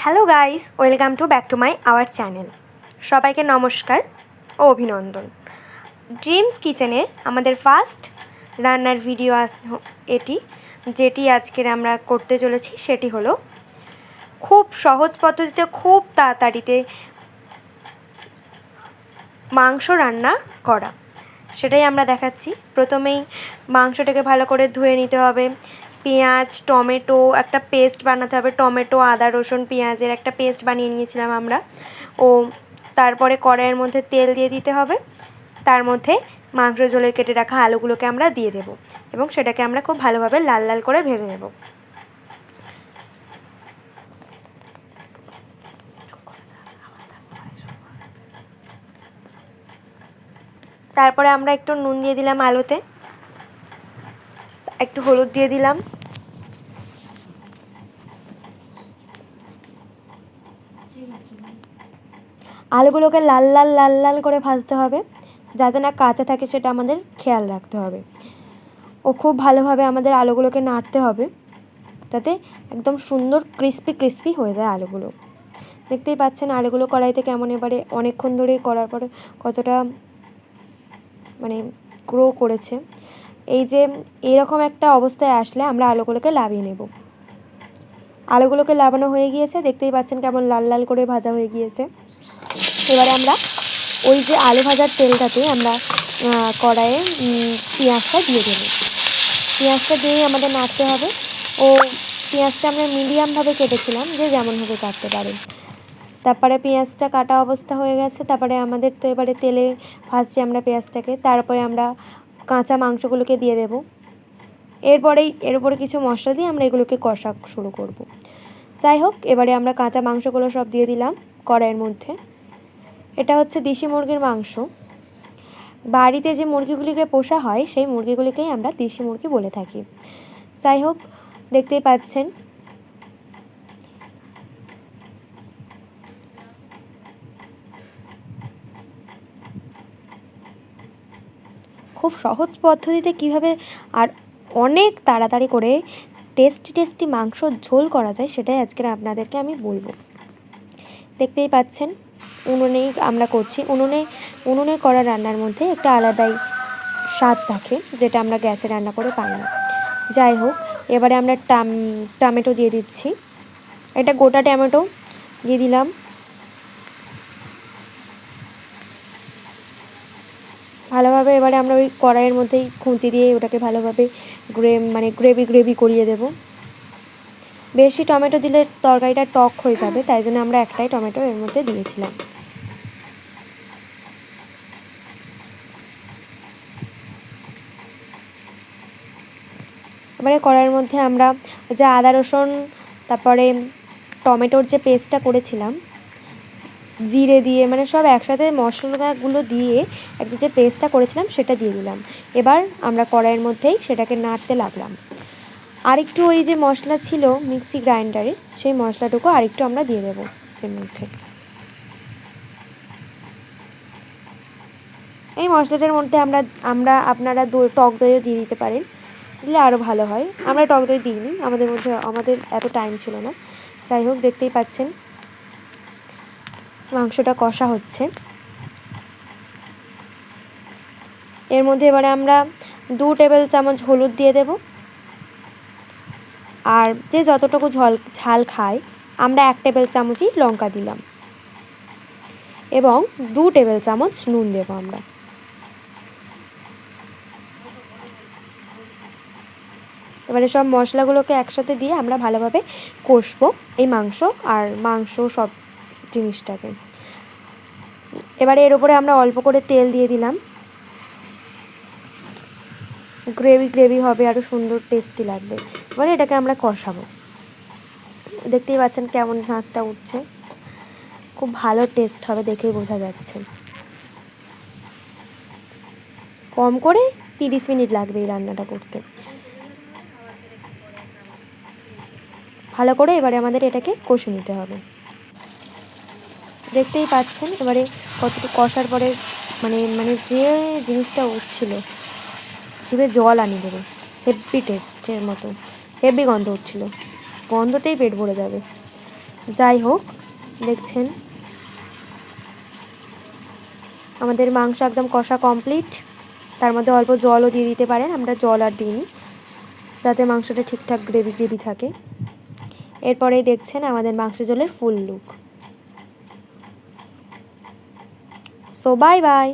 Hello guys, welcome back to my our channel. সবাইকে নমস্কার ও অভিনন্দন। ড্রিমস কিচেনে আমাদের ফার্স্ট রান্নার ভিডিও এটি, যেটি আজকের আমরা করতে চলেছি সেটি হলো খুব সহজ পদ্ধতিতে খুব তাড়াতাড়িতে মাংস রান্না করা, সেটাই আমরা দেখাচ্ছি। প্রথমেই মাংসটাকে ভালো করে ধুয়ে নিতে হবে। পেঁয়াজ, টমেটো একটা পেস্ট বানাতে হবে। টমেটো, আদা, রসুন, পেঁয়াজের একটা পেস্ট বানিয়ে নিয়েছিলাম আমরা। ও তারপরে কড়াইয়ের মধ্যে তেল দিয়ে দিতে হবে। তার মধ্যে মাংস ঝোলের কেটে রাখা আলুগুলোকে আমরা দিয়ে দেব এবং সেটাকে আমরা খুব ভালোভাবে লাল লাল করে ভেজে নেব। তারপরে আমরা একটু নুন দিয়ে দিলাম আলুতে, একটু হলুদ দিয়ে দিলাম, আলুগুলোকে লাল লাল লাল লাল করে ভাজতে হবে, যাতে না কাঁচা থাকে সেটা আমাদের খেয়াল রাখতে হবে। ও খুব ভালোভাবে আমাদের আলুগুলোকে নাড়তে হবে যাতে একদম সুন্দর ক্রিস্পি ক্রিস্পি হয়ে যায় আলুগুলো। দেখতেই পাচ্ছেন আলুগুলো কড়াইতে কেমন এবারে অনেকক্ষণ ধরে করার পরে কতটা গ্রো করেছে। এই যে এরকম একটা অবস্থায় আসলে আমরা আলুগুলোকে নামিয়ে নেব। আলুগুলোকে নামানো হয়ে গিয়েছে, দেখতেই পাচ্ছেন কেমন লাল লাল করে ভাজা হয়ে গিয়েছে। এবারে আমরা ওই যে আলু ভাজার তেলটাতে আমরা কড়াইয়ে পেঁয়াজটা দিয়ে দেবো। পেঁয়াজটা দিয়েই আমাদের নাড়তে হবে। ও পেঁয়াজটা আমরা মিডিয়ামভাবে কেটেছিলাম, যে যেমনভাবে কাটতে পারেন। তারপরে পেঁয়াজটা কাটা অবস্থা হয়ে গেছে। তারপরে আমাদের তো এবারে তেলে ভাজছি আমরা পেঁয়াজটাকে। তারপরে আমরা কাঁচা মাংসগুলোকে দিয়ে দেব। এর উপরে কিছু মশলা দিয়ে আমরা এগুলোকে কষা শুরু করব। যাই হোক, এবারে আমরা কাঁচা মাংসগুলো সব দিয়ে দিলাম কড়াইয়ের মধ্যে। এটা হচ্ছে দেশি মুরগির মাংস। বাড়িতে যে মুরগিগুলিকে পোষা হয় সেই মুরগিগুলিকেই আমরা দেশি মুরগি বলে থাকি। যাই হোক, দেখতেই পাচ্ছেন খুব সহজ পদ্ধতিতে কিভাবে আর অনেক তাড়াতাড়ি করে টেস্টি মাংস ঝোল করা যায় সেটাই আজকের আপনাদেরকে আমি বলবো। দেখতেই পাচ্ছেন উনুনেই আমরা করছি। উনুনে করা রান্নার মধ্যে একটা আলাদাই স্বাদ থাকে, যেটা আমরা গ্যাসে রান্না করে পাই না। যাই হোক, এবারে আমরা টমেটো দিয়ে দিচ্ছি। একটা গোটা টমেটো দিয়ে দিলাম। ভালোভাবে এবারে আমরা ওই কড়াইয়ের মধ্যেই খুন্তি দিয়ে ওটাকে ভালোভাবে গ্রেভি করিয়ে দেব। বেশি টমেটো দিলে তরকারিটা টক হয়ে যাবে, তাই জন্য আমরা একটাই টমেটো এর মধ্যে দিয়েছিলাম। এবারে কড়াইয়ের মধ্যে আমরা যে আদা রসুন তারপরে টমেটোর যে পেস্টটা করেছিলাম, জিরে দিয়ে সব একসাথে মশলাগুলো দিয়ে একটা যে পেস্টটা করেছিলাম সেটা দিয়ে দিলাম। এবার আমরা কড়াইয়ের মধ্যেই সেটাকে নাড়তে লাগলাম। আরেকটু ওই যে মশলা ছিল মিক্সি গ্রাইন্ডারে, সেই মশলাটুকু আরেকটু আমরা দিয়ে দেবো এর মধ্যে। এই মশলাটার মধ্যে আপনারা টক দইও দিয়ে দিতে পারেন, দিলে আরও ভালো হয়। আমরা টক দই দিইনি, আমাদের এত টাইম ছিল না। যাই হোক, দেখতেই পাচ্ছেন মাংসটা কষা হচ্ছে। এর মধ্যে এবারে আমরা 2 টেবিল চামচ হলুদ দিয়ে দেব। আর যে যতটুকু ঝাল খায় আমরা 1 টেবিল চামচই লঙ্কা দিলাম এবং 2 টেবিল চামচ নুন দেব আমরা। এবারে সব মশলাগুলোকে একসাথে দিয়ে আমরা ভালোভাবে কষবো এই মাংস সব জিনিসটাকে। এবারে এর উপরে আমরা অল্প করে তেল দিয়ে দিলাম। গ্রেভি হবে, আরও সুন্দর টেস্টি লাগবে। এবারে এটাকে আমরা কষাবো। দেখতেই পাচ্ছেন কেমন ঝাঁঝটা উঠছে, খুব ভালো টেস্ট হবে, দেখেই বোঝা যাচ্ছে। কম করে 30 মিনিট লাগবে এই রান্নাটা করতে। ভালো করে এবারে আমাদের এটাকে কষে নিতে হবে। দেখতেই পাচ্ছেন এবারে কতটুকু কষার পরে যে জিনিসটা উঠছিল জিভে জল আনিয়ে দেবে, হেভি টেস্টের মতো, হেভি গন্ধ উঠছিল, গন্ধতেই পেট ভরে যাবে। যাই হোক, দেখছেন আমাদের মাংস একদম কষা কমপ্লিট। তার মধ্যে অল্প জলও দিয়ে দিতে পারেন, আমরা জল আর দিইনি, যাতে মাংসটা ঠিকঠাক গ্রেভি থাকে। এরপরেই দেখছেন আমাদের মাংস ঝোলের ফুল লুক। So bye bye.